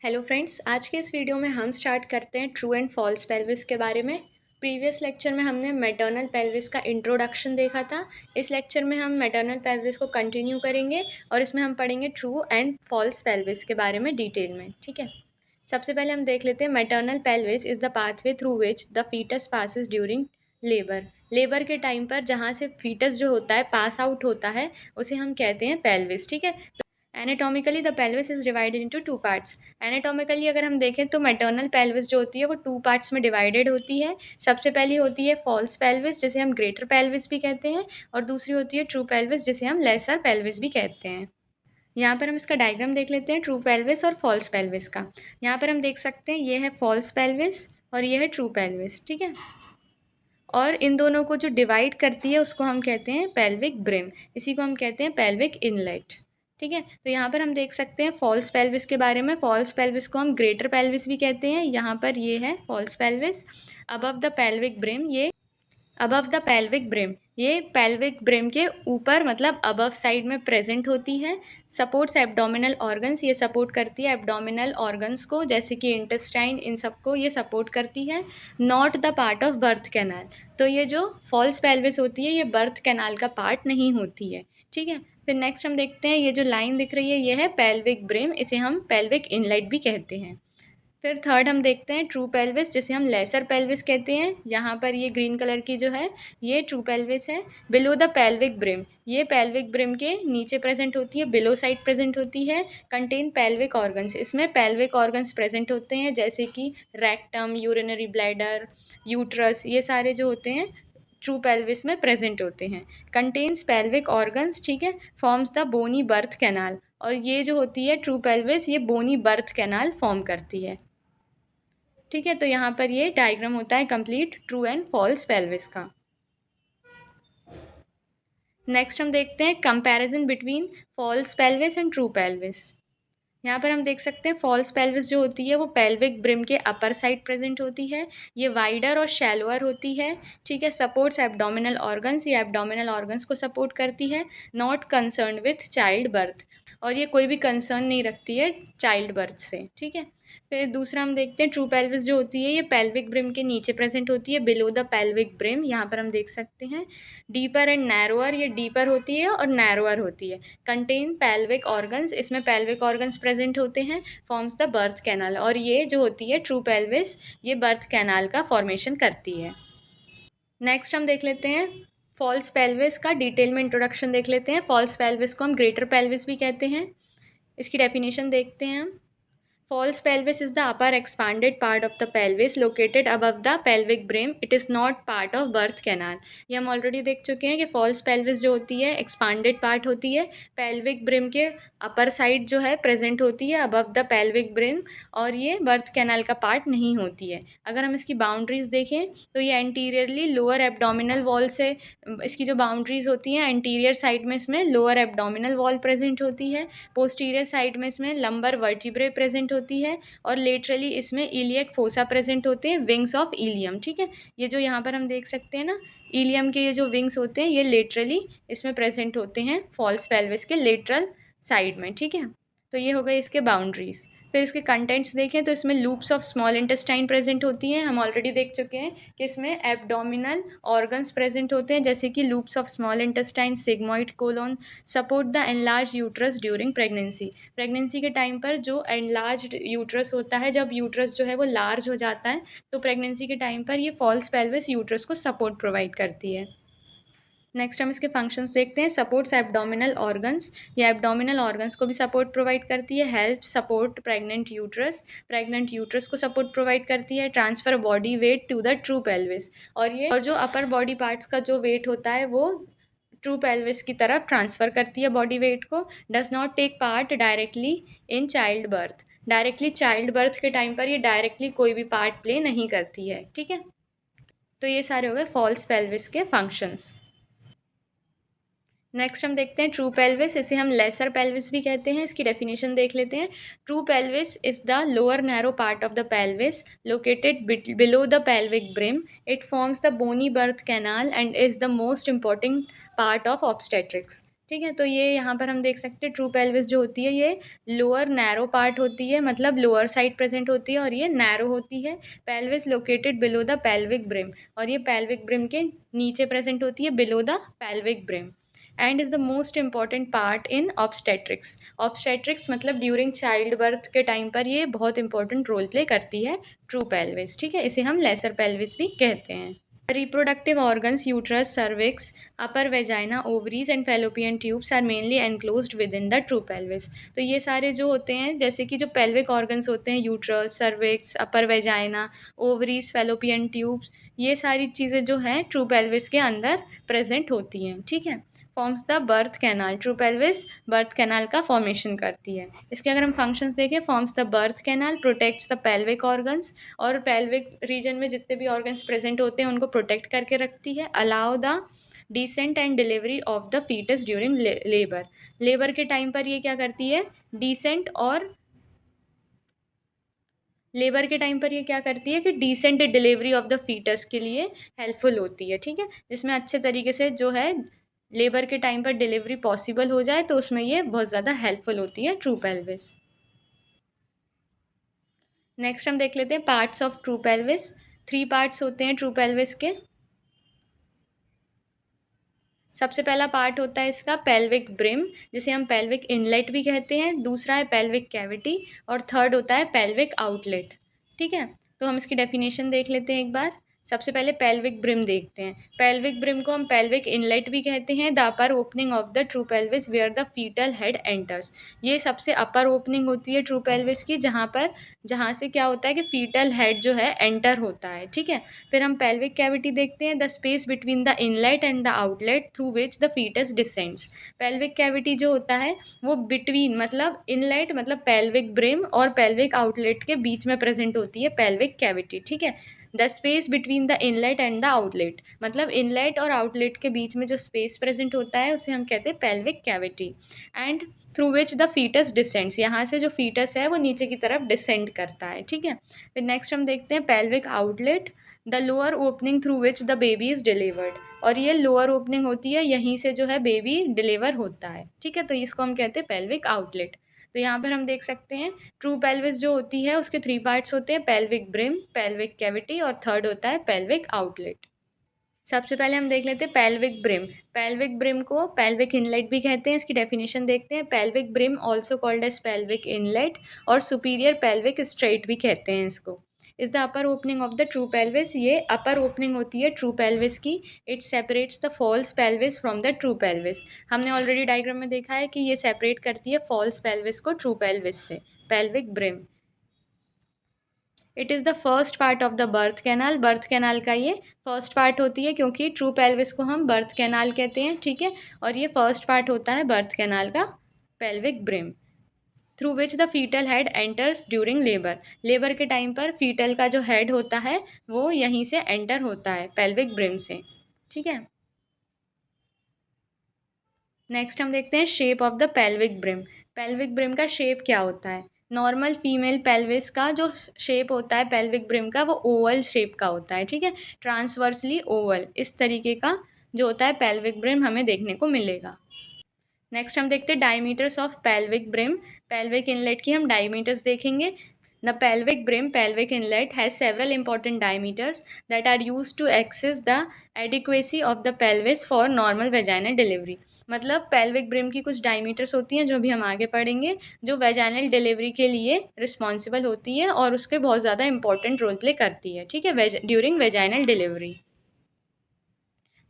Hello friends, आज के इस वीडियो में हम स्टार्ट करते हैं ट्रू एंड फॉल्स पेल्विस के बारे में। प्रीवियस लेक्चर में हमने मैटरनल पेल्विस का इंट्रोडक्शन देखा था। इस लेक्चर में हम मैटरनल पेल्विस को कंटिन्यू करेंगे और इसमें हम पढ़ेंगे ट्रू एंड फॉल्स पेल्विस के बारे में डिटेल में। ठीक है, सबसे पहले हम देख लेते हैं maternal pelvis is the pathway through which the foetus passes during labour. Labour के टाइम पर जहाँ से फीटस जो होता है पास आउट होता है उसे हम कहते हैं पेल्विस। ठीक है, anatomically the pelvis is divided into two parts. Anatomically अगर हम देखें तो मैटरनल पेल्विस जो होती है वो टू पार्ट्स में डिवाइडेड होती है। सबसे पहली होती है फॉल्स पेल्विस जिसे हम ग्रेटर पेल्विस भी कहते हैं, और दूसरी होती है ट्रू पेल्विस जिसे हम लेसर पेल्विस भी कहते हैं। यहाँ पर हम इसका डायग्राम देख लेते हैं ट्रू पेल्विस और फॉल्स पेल्विस का। यहाँ पर हम देख सकते हैं ये है फॉल्स पेल्विस और ये है ट्रू पेल्विस। ठीक है, और इन दोनों को जो डिवाइड करती है उसको हम कहते हैं पेल्विक ब्रिम, इसी को हम कहते हैं पेल्विक इनलेट। ठीक है, तो यहाँ पर हम देख सकते हैं फॉल्स पेल्विस के बारे में। फॉल्स पेल्विस को हम ग्रेटर पेल्विस भी कहते हैं। यहाँ पर ये है false pelvis above the pelvic brim, ये अबव द पेल्विक ब्रिम, ये पेल्विक ब्रिम के ऊपर मतलब अबव साइड में प्रेजेंट होती है। सपोर्ट्स एब्डोमिनल ऑर्गन्स, ये सपोर्ट करती है एब्डोमिनल ऑर्गन्स को, जैसे कि इंटेस्टाइन, इन सबको ये सपोर्ट करती है। Not the part of birth canal, तो ये जो फॉल्स पेल्विस होती है ये बर्थ कैनाल का पार्ट नहीं होती है। ठीक है, फिर नेक्स्ट हम देखते हैं ये जो लाइन दिख रही है ये है पेल्विक ब्रिम, इसे हम पेल्विक इनलेट भी कहते हैं। फिर थर्ड हम देखते हैं ट्रू पेल्विस जिसे हम लेसर पेल्विस कहते हैं। यहाँ पर ये ग्रीन कलर की जो है ये ट्रू पेल्विस है। बिलो द पेल्विक ब्रिम, ये पेल्विक ब्रिम के नीचे प्रेजेंट होती है, बिलो साइड प्रेजेंट होती है। कंटेन पेल्विक ऑर्गन्स, इसमें पेल्विक ऑर्गन्स प्रेजेंट होते हैं जैसे कि रेक्टम, यूरिनरी ब्लैडर, यूट्रस, ये सारे जो होते हैं ट्रू पेल्विस में प्रेजेंट होते हैं। कंटेन्स पेल्विक ऑर्गन्स, ठीक है, forms the bony birth canal, और ये जो होती है ट्रू पेल्विस ये बोनी बर्थ कैनाल फॉर्म करती है। ठीक है, तो यहाँ पर ये डायग्राम होता है complete true and false pelvis का। नेक्स्ट हम देखते हैं comparison between false pelvis and true pelvis. यहाँ पर हम देख सकते हैं फॉल्स पेल्विस जो होती है वो पेल्विक ब्रिम के अपर साइड प्रेजेंट होती है, ये वाइडर और शैलोअर होती है। ठीक है, सपोर्ट्स एब्डोमिनल ऑर्गन्स, ये एब्डोमिनल ऑर्गन्स को सपोर्ट करती है। Not concern with child birth, और ये कोई भी कंसर्न नहीं रखती है चाइल्ड बर्थ से। ठीक है, फिर दूसरा हम देखते हैं ट्रू पेल्विस जो होती है ये पेल्विक ब्रिम के नीचे प्रेजेंट होती है, बिलो द पेल्विक ब्रिम। यहाँ पर हम देख सकते हैं डीपर एंड नैरोअर, ये डीपर होती है और नैरोअर होती है। कंटेन पेल्विक ऑर्गन्स, इसमें पेल्विक ऑर्गन्स प्रेजेंट होते हैं। फॉर्म्स द बर्थ कैनाल, और ये जो होती है ट्रू पेल्विस ये बर्थ कैनाल का फॉर्मेशन करती है। नेक्स्ट हम देख लेते हैं फॉल्स पेल्विस का डिटेल में इंट्रोडक्शन देख लेते हैं। फॉल्स पेल्विस को हम ग्रेटर पेल्विस भी कहते हैं। इसकी डेफिनेशन देखते हैं हम। False pelvis is the upper expanded part of the pelvis located above the pelvic brim. It is not part of birth canal. ये हम ऑलरेडी देख चुके हैं कि false pelvis जो होती है expanded part होती है, pelvic brim के upper side जो है present होती है above the pelvic brim, और ये birth canal का part नहीं होती है। अगर हम इसकी boundaries देखें तो ये anteriorly lower abdominal wall से, इसकी जो boundaries होती हैं anterior side में इसमें lower abdominal wall present होती है, posterior side में इसमें lumbar vertebrae present होती है, और लेटरली इसमें इलियक फोसा प्रेजेंट होते हैं, विंग्स ऑफ इलियम। ठीक है, ये जो यहाँ पर हम देख सकते हैं ना इलियम के ये जो विंग्स होते हैं ये लेटरली इसमें प्रेजेंट होते हैं फॉल्स पेल्विस के लेटरल साइड में। ठीक है, तो ये हो गए इसके बाउंड्रीज। फिर इसके कंटेंट्स देखें तो इसमें loops of small intestine present होती हैं, हम ऑलरेडी देख चुके हैं कि इसमें एब्डोमिनल ऑर्गन्स प्रेजेंट होते हैं जैसे कि loops of small intestine, sigmoid colon, support the enlarge uterus during pregnancy. Pregnancy के टाइम पर जो एनलार्ज यूट्रस होता है, जब यूट्रस जो है वो लार्ज हो जाता है तो प्रेगनेंसी के टाइम पर ये फॉल्स पेल्विस यूट्रस को सपोर्ट प्रोवाइड करती है। नेक्स्ट हम इसके फंक्शंस देखते हैं। सपोर्ट्स एब्डोमिनल ऑर्गन्स, ये एब्डोमिनल ऑर्गन्स को भी सपोर्ट प्रोवाइड करती है। Help support pregnant uterus, pregnant uterus को सपोर्ट प्रोवाइड करती है। Transfer body weight to the true pelvis, और जो अपर बॉडी पार्ट्स का जो वेट होता है वो ट्रू पेल्विस की तरफ ट्रांसफ़र करती है बॉडी वेट को। Does not take part directly in childbirth, directly childbirth के टाइम पर ये डायरेक्टली कोई भी पार्ट प्ले नहीं करती है। ठीक है, तो ये सारे हो गए फॉल्स पेल्विस के फंक्शंस। नेक्स्ट हम देखते हैं ट्रू पेल्विस, इसे हम लेसर पेल्विस भी कहते हैं। इसकी डेफिनेशन देख लेते हैं। True pelvis is the lower narrow part of the pelvis located below the pelvic brim. It forms the bony birth canal and is the most important part of obstetrics. ठीक है, तो ये यहाँ पर हम देख सकते हैं ट्रू पेल्विस जो होती है ये लोअर नैरो पार्ट होती है, मतलब लोअर साइड प्रेजेंट होती है और ये नैरो होती है। Pelvis located below the pelvic brim, और ये पेल्विक ब्रिम के नीचे प्रेजेंट होती है, below the pelvic brim, and is the most important part in obstetrics. Obstetrics मतलब ड्यूरिंग चाइल्ड बर्थ के टाइम पर ये बहुत इंपॉर्टेंट रोल प्ले करती है ट्रू पेल्विस। ठीक है, इसे हम लेसर पेल्विस भी कहते हैं। Reproductive organs, uterus, cervix, upper vagina, ovaries and fallopian tubes are mainly enclosed within the true pelvis। तो ये सारे जो होते हैं, जैसे कि जो pelvic organs होते हैं, uterus, cervix, upper vagina, ovaries, fallopian tubes, ये सारी चीज़ें जो हैं ट्रू पेल्विस के अंदर प्रेजेंट होती हैं। ठीक है, forms the birth canal. True pelvis birth canal का फॉर्मेशन करती है। इसके अगर हम फंक्शंस देखें, forms the birth canal, protects the pelvic organs, और पेल्विक रीजन में जितने भी ऑर्गन्स प्रेजेंट होते हैं उनको प्रोटेक्ट करके रखती है। Allow the descent and delivery of the foetus during labour. Labour के टाइम पर ये क्या करती है, डिसेंट और लेबर के टाइम पर ये क्या करती है कि descent delivery of the foetus के लिए हेल्पफुल होती है। ठीक है, जिसमें अच्छे तरीके से जो है लेबर के टाइम पर डिलीवरी पॉसिबल हो जाए, तो उसमें ये बहुत ज़्यादा हेल्पफुल होती है ट्रू पेल्विस। नेक्स्ट हम देख लेते हैं parts of true pelvis. 3 parts होते हैं ट्रू पेल्विस के। सबसे पहला पार्ट होता है इसका पेल्विक ब्रिम, जिसे हम पेल्विक इनलेट भी कहते हैं। दूसरा है पेल्विक कैविटी, और थर्ड होता है पेल्विक आउटलेट। ठीक है, तो हम इसकी डेफिनेशन देख लेते हैं एक बार। सबसे पहले पेल्विक ब्रिम देखते हैं। पेल्विक ब्रिम को हम पेल्विक इनलेट भी कहते हैं। The upper opening of the true pelvis where the foetal head enters. ये सबसे अपर ओपनिंग होती है ट्रू पेल्विस की, जहाँ से क्या होता है कि फीटल हेड जो है एंटर होता है। ठीक है, फिर हम पेल्विक कैविटी देखते हैं। The space between the inlet and the outlet through which the foetus descends. Pelvic cavity जो होता है वो बिटवीन मतलब इनलेट मतलब पेल्विक ब्रिम और पेल्विक आउटलेट के बीच में प्रेजेंट होती है पेल्विक कैविटी। ठीक है, the space between the inlet and the outlet, मतलब इनलेट और आउटलेट के बीच में जो स्पेस प्रेजेंट होता है उसे हम कहते हैं pelvic cavity. And through which the foetus descends, यहाँ से जो फीटस है वो नीचे की तरफ डिसेंड करता है। ठीक है, फिर नेक्स्ट हम देखते हैं pelvic outlet. The lower opening through which the baby is delivered, और ये लोअर ओपनिंग होती है, यहीं से जो है बेबी डिलीवर होता है। ठीक है, तो इसको हम कहते हैं पेल्विक आउटलेट। तो यहाँ पर हम देख सकते हैं ट्रू पेल्विस जो होती है उसके 3 पार्ट्स होते हैं, पेल्विक ब्रिम, पेल्विक कैविटी और थर्ड होता है पेल्विक आउटलेट। सबसे पहले हम देख लेते हैं पेल्विक ब्रिम। पेल्विक ब्रिम को पेल्विक इनलेट भी कहते हैं। इसकी डेफिनेशन देखते हैं। Pelvic brim also called as pelvic inlet और सुपीरियर पेल्विक स्ट्रेट भी कहते हैं इसको। Is the upper opening of the true pelvis, ये अपर ओपनिंग होती है ट्रू पेल्विस की। It separates the false pelvis from the true pelvis. हमने ऑलरेडी डायग्राम में देखा है कि ये सेपरेट करती है फॉल्स पेल्विस को ट्रू पेल्विस से। Pelvic brim, it is the first part of the birth canal. Birth canal का ये फर्स्ट पार्ट होती है, क्योंकि ट्रू पेल्विस को हम बर्थ कैनाल कहते हैं। ठीक है, और ये फर्स्ट पार्ट होता है बर्थ कैनाल का, pelvic brim, through which the foetal head enters during labour. Labour के टाइम पर फीटल का जो हेड होता है वो यहीं से एंटर होता है पेल्विक ब्रिम से। ठीक है, नेक्स्ट हम देखते हैं shape of the pelvic brim. Pelvic brim का शेप क्या होता है। नॉर्मल फीमेल पेल्विस का जो शेप होता है पेल्विक ब्रिम का वो ओवल शेप का होता है। ठीक है, ट्रांसवर्सली ओवल, इस तरीके का जो होता है पेल्विक ब्रिम हमें देखने को मिलेगा। नेक्स्ट हम देखते हैं diameters of pelvic brim. Pelvic inlet की हम डायमीटर्स देखेंगे। The pelvic brim pelvic inlet has several important diameters that are used to access the adequacy of the pelvis for normal vaginal delivery. मतलब pelvic brim की कुछ diameters होती हैं जो भी हम आगे पढ़ेंगे, जो वेजाइनल डिलीवरी के लिए रिस्पॉन्सिबल होती है और उसके बहुत ज़्यादा इंपॉर्टेंट रोल प्ले करती है। ठीक है, ड्यूरिंग वेजाइनल डिलीवरी।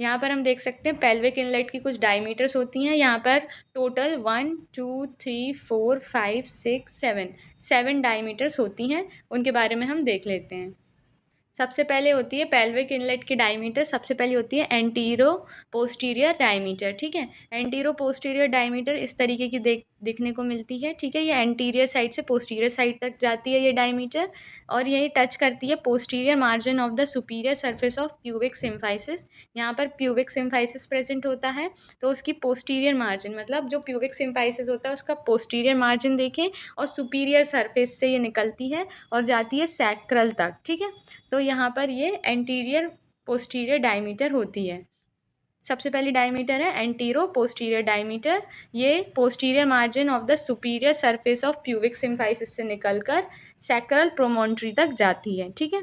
यहाँ पर हम देख सकते हैं पेल्विक इनलेट की कुछ डायमीटर्स होती हैं। यहाँ पर टोटल 1 2 3 4 5 6 7 डायमीटर्स होती हैं। उनके बारे में हम देख लेते हैं। सबसे पहले होती है पेल्विक इनलेट की डायमीटर। सबसे पहले होती है एंटीरो पोस्टीरियर डायमीटर। ठीक है, एंटीरो पोस्टीरियर डायमीटर इस तरीके की दिखने को मिलती है। ठीक है, ये एंटीरियर साइड से पोस्टीरियर साइड तक जाती है ये डायमीटर, और यही टच करती है posterior margin of the superior surface of pubic symphysis. यहाँ पर प्यूबिक सिम्फाइसिस प्रेजेंट होता है, तो उसकी पोस्टीरियर मार्जिन मतलब जो प्यूबिक सिम्फाइसिस होता है उसका पोस्टीरियर मार्जिन देखें, और सुपीरियर सरफेस से ये निकलती है और जाती है सैक्रल तक। ठीक है, तो यहाँ पर ये एंटीरियर पोस्टीरियर डायमीटर होती है। सबसे पहली डायमीटर है एंटीरो पोस्टीरियर डायमीटर। ये posterior margin of the superior surface of pubic symphysis से निकलकर सैक्रल प्रोमोन्ट्री तक जाती है, ठीक है।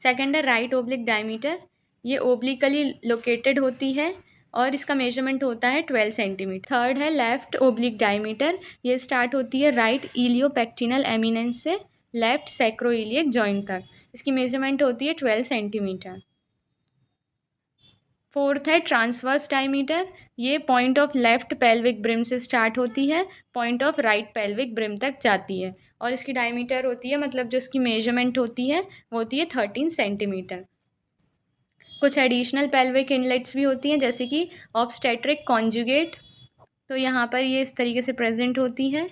सेकंड है राइट ओब्लिक डायमीटर। ये ओब्लिकली लोकेटेड होती है और इसका मेजरमेंट होता है 12 सेंटीमीटर। थर्ड है लेफ्ट ओब्लिक डायमीटर। ये स्टार्ट होती है राइट इलियोपेक्टिनल एमिनेंस से लेफ्ट सैक्रोइलियक जॉइंट तक। इसकी मेजरमेंट होती है 12 सेंटीमीटर। फोर्थ है ट्रांसवर्स डायमीटर। ये point of left pelvic brim से स्टार्ट होती है, point of right pelvic brim तक जाती है और इसकी डायमीटर होती है, मतलब जो इसकी मेजरमेंट होती है वो होती है 13 सेंटीमीटर। कुछ एडिशनल पेल्विक इनलेट्स भी होती हैं जैसे कि ऑब्स्टेट्रिक कॉन्जुगेट। तो यहाँ पर ये इस तरीके से प्रेजेंट होती है।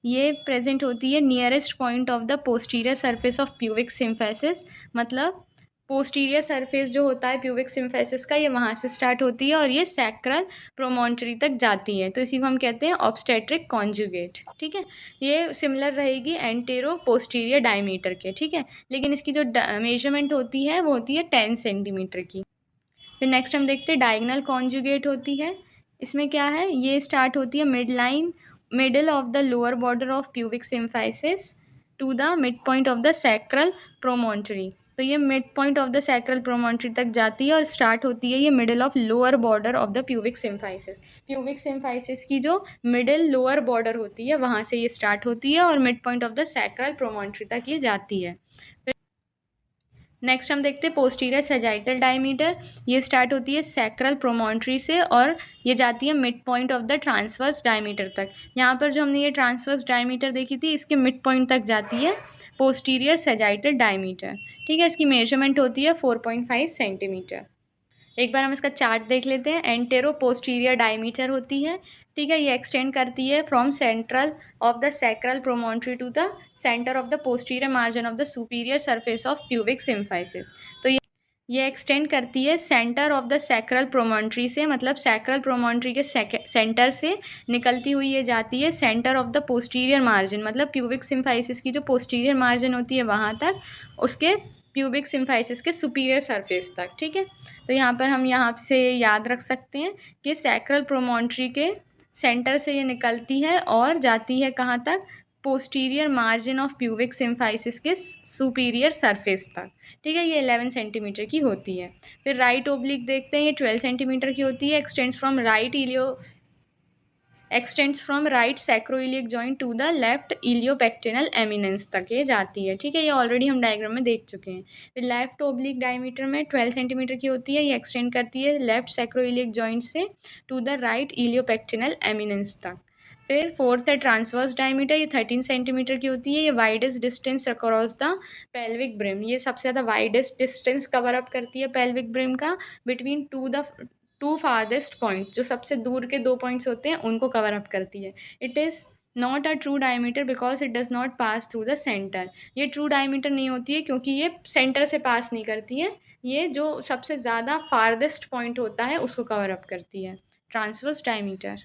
ये प्रेजेंट होती है nearest point of the posterior surface of pubic symphysis, मतलब पोस्टीरियर सरफेस जो होता है प्यूबिक सिम्फेसिस का, ये वहाँ से स्टार्ट होती है और ये सैक्रल प्रोमोन्टरी तक जाती है, तो इसी को हम कहते हैं ऑब्स्टेट्रिक कॉन्जुगेट, ठीक है। ये सिमिलर रहेगी एंटेरो पोस्टीरियर डायमीटर के, ठीक है, लेकिन इसकी जो मेजरमेंट होती है वो होती है 10 सेंटीमीटर की। फिर नेक्स्ट हम देखते हैं डायगनल कॉन्जुगेट होती है। इसमें क्या है, ये स्टार्ट होती है middle of the lower border of pubic symphysis to the mid point of the sacral promontory. तो ये mid point of the sacral promontory तक जाती है और स्टार्ट होती है ये middle of lower border of the pubic symphysis. Pubic symphysis की जो मिडिल लोअर बॉर्डर होती है वहाँ से ये स्टार्ट होती है और mid point of the sacral promontory तक ये जाती है। नेक्स्ट हम देखते हैं पोस्टीरियर सैजिटल डायमीटर। ये स्टार्ट होती है सैक्रल प्रोमोन्ट्री से और ये जाती है mid point of the transverse diameter तक। यहाँ पर जो हमने ये ट्रांसवर्स डायमीटर देखी थी इसके मिड पॉइंट तक जाती है पोस्टीरियर सैजिटल डायमीटर, ठीक है। इसकी मेजरमेंट होती है 4.5 सेंटीमीटर। एक बार हम इसका चार्ट देख लेते हैं। एंटेरो पोस्टीरियर डायमीटर होती है, ठीक है, ये एक्सटेंड करती है from central of the sacral promontory to the centre of the posterior margin of the superior surface of pubic symphysis. तो ये एक्सटेंड करती है centre of the sacral promontory से, मतलब सैक्रल प्रोमोन्ट्री के सेंटर से निकलती हुई ये जाती है centre of the posterior margin, मतलब प्यूबिक सिम्फाइसिस की जो पोस्टीरियर मार्जिन होती है वहाँ तक, उसके प्यूबिक सिम्फाइसिस के सुपीरियर सरफेस तक, ठीक है। तो यहाँ पर हम यहाँ से याद रख सकते हैं कि सैक्रल प्रोमोन्ट्री के सेंटर से ये निकलती है और जाती है कहाँ तक, posterior margin of pubic symphysis के सुपीरियर सरफेस तक, ठीक है। ये 11 सेंटीमीटर की होती है। फिर राइट ओब्लिक देखते हैं, ये 12 सेंटीमीटर की होती है। Extends from right sacroiliac joint to the left iliopectineal eminence तक ये जाती है, ठीक है। ये ऑलरेडी हम डायग्राम में देख चुके हैं। फिर लेफ्ट ओब्लिक डायमीटर में 12 सेंटीमीटर की होती है। ये एक्सटेंड करती है लेफ्ट सैक्रोइलियक जॉइंट से टू द राइट इलियोपेक्टिनल एमिनेंस तक। फिर फोर्थ है ट्रांसवर्स डायमीटर। ये 13 सेंटीमीटर की होती है। ये widest distance across the pelvic brim. ये सबसे ज़्यादा वाइडेस्ट डिस्टेंस कवर अप करती है पेल्विक ब्रिम का बिटवीन टू फारदेस्ट पॉइंट, जो सबसे दूर के 2 पॉइंट्स होते हैं उनको कवर अप करती है। It is not a true diameter because it does not pass through the centre. ये ट्रू डायमीटर नहीं होती है क्योंकि ये सेंटर से पास नहीं करती है, ये जो सबसे ज़्यादा फारदेस्ट पॉइंट होता है उसको कवर अप करती है, ट्रांसवर्स डायमीटर।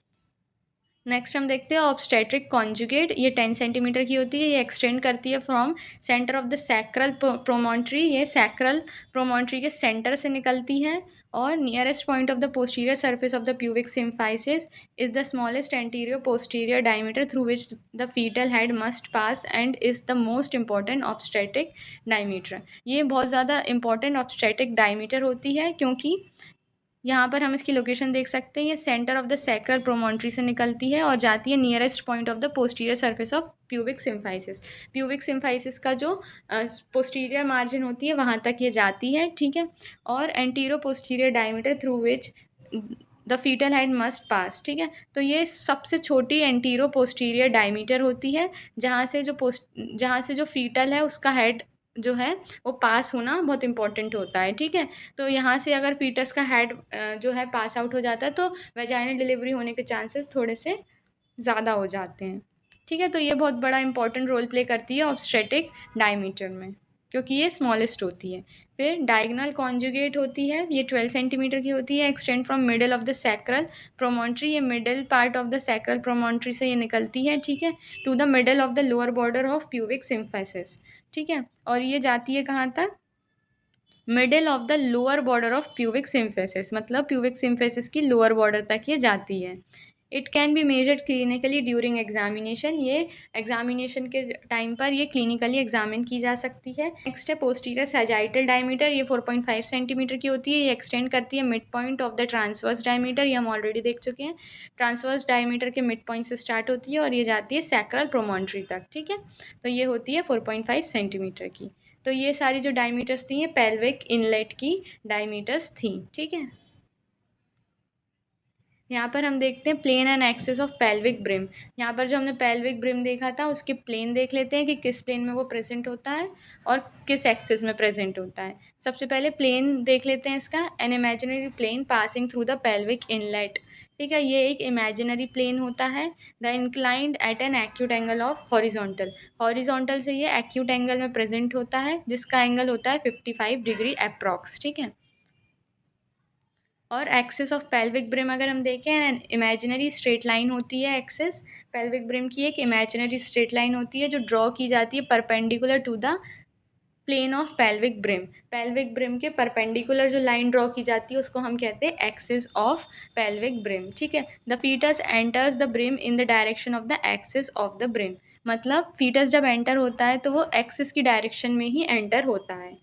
नेक्स्ट हम देखते हैं ऑब्स्टेट्रिक कॉन्जुगेट। ये 10 सेंटीमीटर की होती है। ये एक्सटेंड करती है from centre of the sacral promontory. ये सैक्रल प्रोमोन्ट्री के सेंटर से निकलती है और nearest point of the posterior surface of the pubic symphysis is the smallest anterior posterior diameter through which the foetal head must pass and is the most important obstetric diameter. ये बहुत ज़्यादा important obstetric diameter होती है क्योंकि यहाँ पर हम इसकी लोकेशन देख सकते हैं। ये centre of the sacral promontory से निकलती है और जाती है nearest point of the posterior surface of pubic symphysis. Pubic symphysis का जो पोस्टीरियर मार्जिन होती है वहाँ तक ये जाती है, ठीक है। और antero posterior diameter through which the foetal head must pass, ठीक है। तो ये सबसे छोटी एंटीरो पोस्टीरियर डायमीटर होती है जहाँ से जो फीटल है उसका हेड जो है वो पास होना बहुत इंपॉर्टेंट होता है, ठीक है। तो यहाँ से अगर फीटस का हेड जो है पास आउट हो जाता है तो वेजाइनल डिलीवरी होने के चांसेस थोड़े से ज़्यादा हो जाते हैं, ठीक है। तो ये बहुत बड़ा इंपॉर्टेंट रोल प्ले करती है ऑब्स्टेट्रिक डायमीटर में क्योंकि ये स्मॉलेस्ट होती है। फिर डायगोनल कॉन्जुगेट होती है। ये 12 सेंटीमीटर की होती है। Extend from middle of the sacral promontory. ये middle part of the sacral promontory से ये निकलती है, ठीक है, to the middle of the lower border of pubic symphysis, ठीक है। और ये जाती है कहाँ तक, middle of the lower border of pubic symphysis, मतलब प्यूबिक सिम्फेसिस की लोअर बॉर्डर तक ये जाती है। It can be measured clinically during examination, ये एग्जामिनेशन के टाइम पर ये क्लिनिकली एग्जामिन की जा सकती है। नेक्स्ट है पोस्टीरियर सैजाइटल डायमीटर, ये 4.5 सेंटीमीटर की होती है। ये एक्सटेंड करती है mid point of the transverse diameter, ये हम ऑलरेडी देख चुके हैं। ट्रांसवर्स डायमीटर के मिड पॉइंट से स्टार्ट होती है और ये जाती है सैक्रल प्रोमोन्ट्री तक, ठीक है। तो ये होती है 4.5 सेंटीमीटर की। तो ये सारी जो डायमीटर्स थी ये पेल्विक इनलेट की डायमीटर्स थी, ठीक है। यहाँ पर हम देखते हैं plane and axis of pelvic brim. यहाँ पर जो हमने पेल्विक ब्रिम देखा था उसके प्लेन देख लेते हैं कि किस प्लेन में वो प्रेजेंट होता है और किस एक्सिस में प्रेजेंट होता है। सबसे पहले प्लेन देख लेते हैं इसका, an imaginary plane passing through the pelvic inlet, ठीक है। ये एक इमेजिनरी प्लेन होता है। The inclined at an acute angle of horizontal, horizontal से ये एक्यूट एंगल में प्रेजेंट होता है जिसका एंगल होता है 55 डिग्री अप्रॉक्स, ठीक है। और एक्सिस ऑफ पेल्विक ब्रिम अगर हम देखें, इमेजिनरी स्ट्रेट लाइन होती है एक्सिस पेल्विक ब्रिम की, एक इमेजिनरी स्ट्रेट लाइन होती है जो ड्रॉ की जाती है perpendicular to the plane of pelvic brim. Pelvic brim के परपेंडिकुलर जो लाइन ड्रॉ की जाती है उसको हम कहते हैं एक्सिस ऑफ पेल्विक ब्रिम, ठीक है। The foetus enters the brim in the direction of the axis of the brim, मतलब फीटस जब एंटर होता है तो वो एक्सिस की डायरेक्शन में ही एंटर होता है।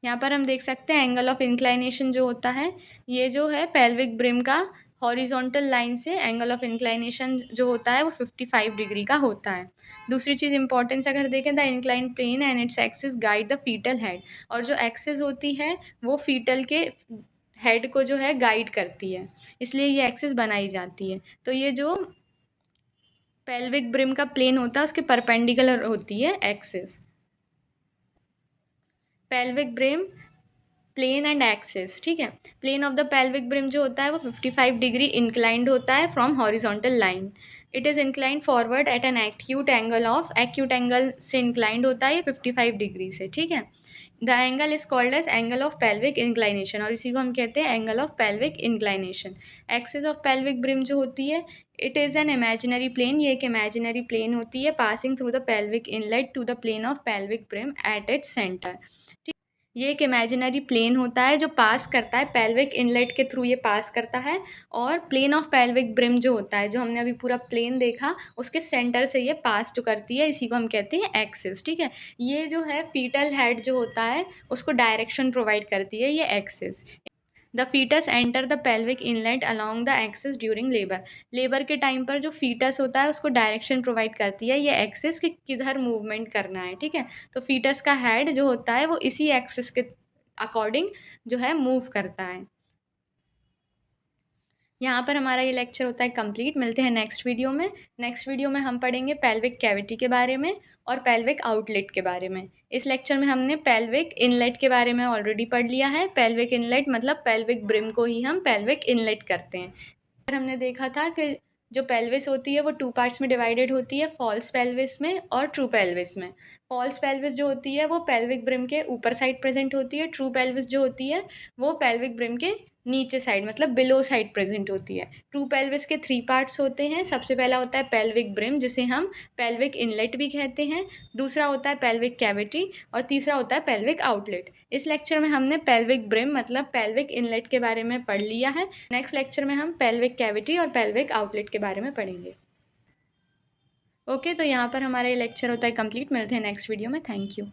यहाँ पर हम देख सकते हैं एंगल ऑफ इंक्लाइनेशन जो होता है, ये जो है पेल्विक ब्रिम का हॉरिजॉन्टल लाइन से एंगल ऑफ इंक्लाइनेशन जो होता है वो 55 डिग्री का होता है। दूसरी चीज़ इंपॉर्टेंस अगर देखें, the incline plane and its axis guide the foetal head, और जो एक्सिस होती है वो फीटल के हेड को जो है गाइड करती है, इसलिए ये एक्सिस बनाई जाती है। तो ये जो पेल्विक ब्रिम का प्लेन होता है उसके परपेंडिकुलर होती है axis. Pelvic brim plane and axis, ठीक है। Plane of the pelvic brim जो होता है वो 55 डिग्री इंक्लाइंड होता है from horizontal line. It is inclined forward at an acute angle of, acute angle से इंक्लाइंड होता है ये 55 डिग्री से, ठीक है। The angle is called as angle of pelvic inclination, और इसी को हम कहते हैं angle of pelvic inclination. Axis of pelvic brim जो होती है, it is an imaginary plane, ये एक इमेजिनरी प्लेन होती है passing through the pelvic inlet to the plane of pelvic brim at its centre. ये एक इमेजिनरी प्लेन होता है जो पास करता है पेल्विक इनलेट के थ्रू, ये पास करता है, और प्लेन ऑफ पेल्विक ब्रिम जो होता है, जो हमने अभी पूरा प्लेन देखा, उसके सेंटर से ये पास जो करती है, इसी को हम कहते हैं एक्सिस, ठीक है। ये जो है फीटल हेड जो होता है उसको डायरेक्शन प्रोवाइड करती है ये axis. The foetus enter the pelvic inlet along the axis during labour, labour के टाइम पर जो फीटस होता है उसको डायरेक्शन प्रोवाइड करती है ये एक्सिस कि किधर मूवमेंट करना है, ठीक है। तो फीटस का हेड जो होता है वो इसी एक्सिस के अकॉर्डिंग जो है मूव करता है। यहाँ पर हमारा ये लेक्चर होता है कंप्लीट। मिलते हैं नेक्स्ट वीडियो में। नेक्स्ट वीडियो में हम पढ़ेंगे पेल्विक कैविटी के बारे में और पेल्विक आउटलेट के बारे में। इस लेक्चर में हमने पेल्विक इनलेट के बारे में ऑलरेडी पढ़ लिया है। पेल्विक इनलेट मतलब पेल्विक ब्रिम को ही हम पेल्विक इनलेट करते हैं। और हमने देखा था कि जो पेल्विस होती है वो 2 पार्ट्स में डिवाइडेड होती है, फॉल्स पेल्विस में और ट्रू पेल्विस में। फॉल्स पेल्विस जो होती है वो पेल्विक ब्रिम के ऊपर साइड प्रेजेंट होती है। ट्रू पेल्विस जो होती है वो पेल्विक ब्रिम के नीचे साइड मतलब बिलो साइड प्रेजेंट होती है। ट्रू पेल्विस के 3 पार्ट्स होते हैं। सबसे पहला होता है पेल्विक ब्रिम जिसे हम पेल्विक इनलेट भी कहते हैं, दूसरा होता है पेल्विक कैविटी और तीसरा होता है पेल्विक आउटलेट। इस लेक्चर में हमने पेल्विक ब्रिम मतलब पेल्विक इनलेट के बारे में पढ़ लिया है। नेक्स्ट लेक्चर में हम पेल्विक कैविटी और पेल्विक आउटलेट के बारे में पढ़ेंगे। ओके, तो यहाँ पर हमारा ये लेक्चर होता है कंप्लीट। मिलते हैं नेक्स्ट वीडियो में। Thank you.